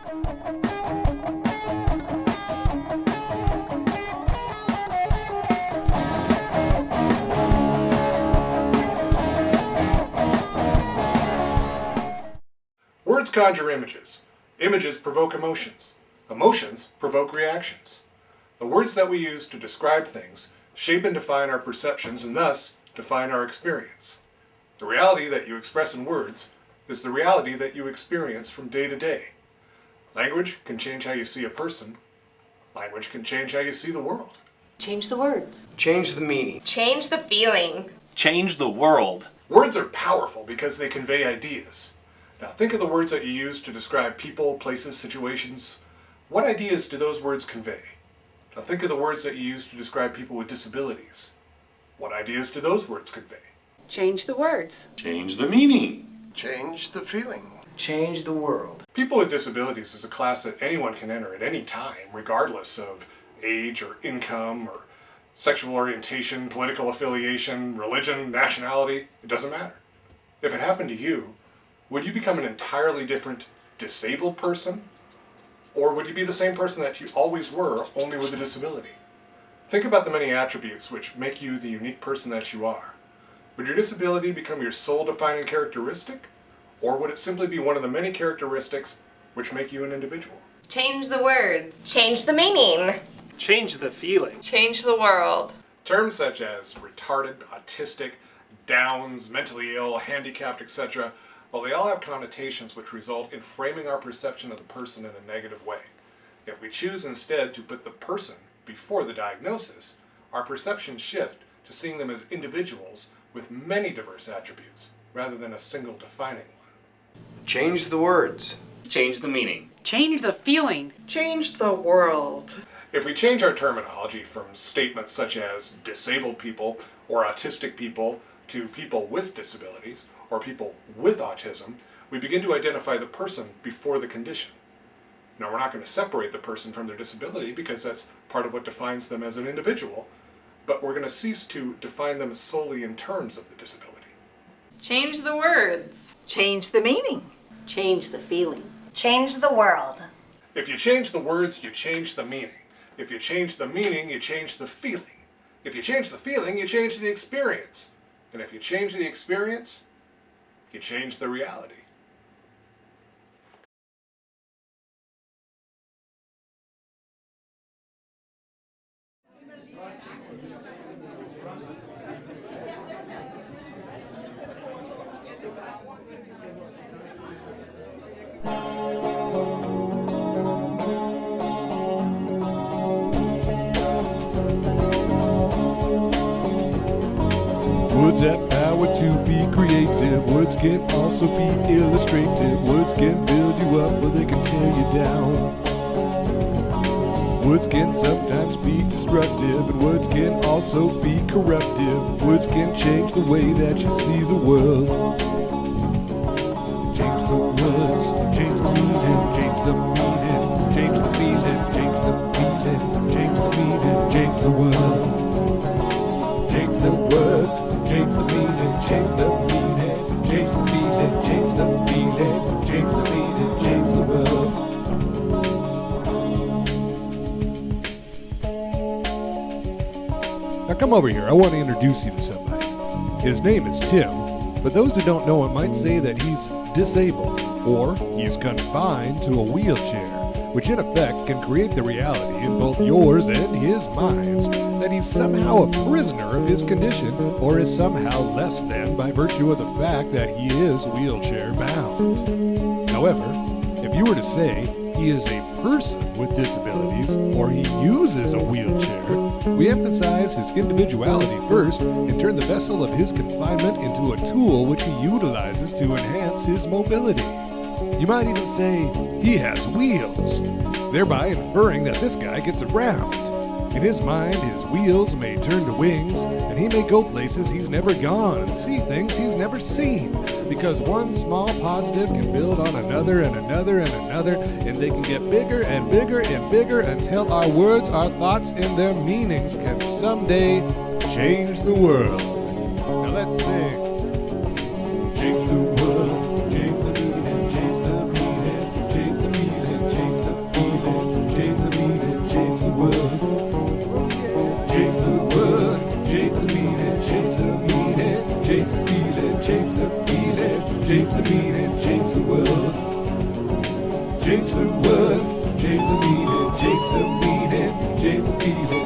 Words conjure images. Images provoke emotions. Emotions provoke reactions. The words that we use to describe things shape and define our perceptions and thus define our experience. The reality that you express in words is the reality that you experience from day to day. Language can change how you see a person. Language can change how you see the world. Change the words. Change the meaning. Change the feeling. Change the world. Words are powerful because they convey ideas. Now think of the words that you use to describe people, places, situations. What ideas do those words convey? Now think of the words that you use to describe people with disabilities. What ideas do those words convey? Change the words. Change the meaning. Change the feeling. Change the world. People with disabilities is a class that anyone can enter at any time, regardless of age or income or sexual orientation, political affiliation, religion, nationality. It doesn't matter. If it happened to you, would you become an entirely different disabled person? Or would you be the same person that you always were, only with a disability? Think about the many attributes which make you the unique person that you are. Would your disability become your sole defining characteristic? Or would it simply be one of the many characteristics which make you an individual? Change the words. Change the meaning. Change the feeling. Change the world. Terms such as retarded, autistic, Downs, mentally ill, handicapped, etc., well, they all have connotations which result in framing our perception of the person in a negative way. If we choose instead to put the person before the diagnosis, our perceptions shift to seeing them as individuals with many diverse attributes, rather than a single defining one. Change the words. Change the meaning. Change the feeling. Change the world. If we change our terminology from statements such as disabled people or autistic people to people with disabilities or people with autism, we begin to identify the person before the condition. Now, we're not going to separate the person from their disability because that's part of what defines them as an individual, but we're going to cease to define them solely in terms of the disability. Change the words. Change the meaning. Change the feeling. Change the world. If you change the words, you change the meaning. If you change the meaning, you change the feeling. If you change the feeling, you change the experience. And if you change the experience, you change the reality. Words have power to be creative. Words can also be illustrative. Words can build you up or they can tear you down. Words can sometimes be destructive, and words can also be corruptive. Words can change the way that you see the world. Change the words, change the meaning, change the meaning, change the feeling, change the feeling, change the meaning, change the world. Change the words, change the meaning, change the meaning, change the feeling, change the feeling, change the meaning, change the world. Now come over here, I want to introduce you to somebody. His name is Tim, but those who don't know him might say that he's disabled, or he's confined to a wheelchair, which in effect can create the reality in both yours and his minds that he's somehow a prisoner of his condition, or is somehow less than by virtue of the fact that he is wheelchair bound. However, if you were to say he is a person with disabilities, or he uses a wheelchair, we emphasize his individuality first and turn the vessel of his confinement into a tool which he utilizes to enhance his mobility. You might even say he has wheels, thereby inferring that this guy gets around. In his mind, his wheels may turn to wings, and he may go places he's never gone and see things he's never seen, because one small positive can build on another and another and another, and they can get bigger and bigger and bigger until our words, our thoughts, and their meanings can someday change the world. Now let's sing. Change the world, change the meaning, change the meaning, change the meaning, change the meaning, change the meaning, change the meaning.